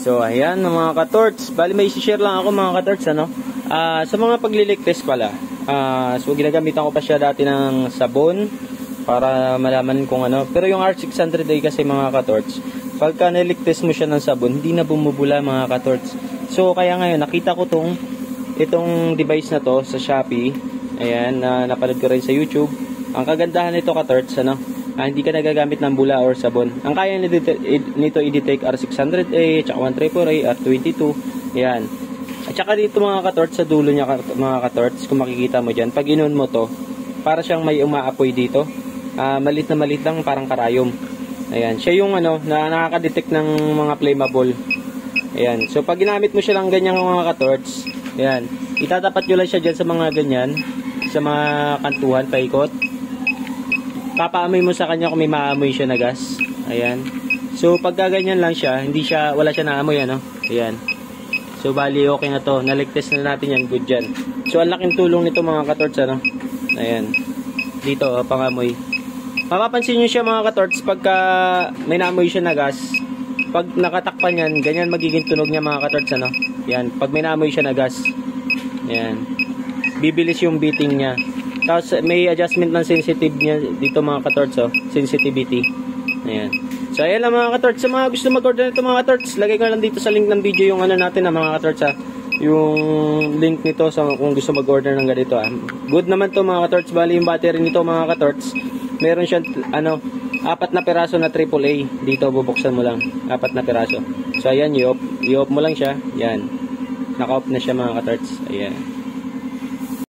So ayan mga ka-torch, bali may share lang ako mga ka-torch ano. Sa mga paglilik test pala. So ginagamitan ko pa siya dati ng sabon para malaman kung ano. Pero yung R600A kasi mga ka-torch, pagka nilik test mo siya ng sabon, hindi na bumubula mga ka-torch. So kaya ngayon nakita ko itong device na to sa Shopee. Ayan, napanood ko rin sa YouTube. Ang kagandahan nito ka-torch ano, hindi ka nagagamit ng bula or sabon. Ang kaya nito i-detect R600A, tsaka 134A, R22. Ayan. At saka dito mga ka-torch, sa dulo niya mga ka-torch, kung makikita mo dyan, pag inon mo to, para siyang may umaapoy dito. Malit na malit lang, parang karayom. Ayan. Siya yung ano, na nakaka-detect ng mga flammable. Ayan. So pag ginamit mo siya lang ganyan mga ka-torch, ayan, itatapat nyo lang siya dyan sa mga ganyan, sa mga kantuhan, paikot. Papaamoy mo sa kanya kung may maamoy siya na gas. Ayan. So pag ganyan lang siya, wala siya naamoy ano. Ayan. So bali okay na to. Nalik test na natin yan, good dyan. So ang laking tulong nito mga ka-torch ano. Ayan. Dito pangamoy. Mapapansin niyo siya mga ka-torch pagka may naamoy siya na gas. Pag nakatakpan yan, ganyan magiging tunog niya mga ka-torch ano. Ayan. Pag may naamoy siya na gas. Ayan. Bibilis yung beating niya. Tapos may adjustment ng sensitive niya dito mga ka-torch oh, sensitivity. Ayan. So ayan lang mga ka-torch, sa mga gusto mag-order nito mga ka-torch, lagay ko lang dito sa link ng video yung ano natin mga ka-torch yung link nito sa kung gusto mag-order ng ganito Good naman to mga ka-torch, bali yung battery nito mga ka-torch, meron siyang ano, 4 na piraso na AAA. Dito bubuksan mo lang, 4 na piraso. So ayan, i-off mo lang siya. Yan. Naka-off na siya mga ka-torch. Ayan.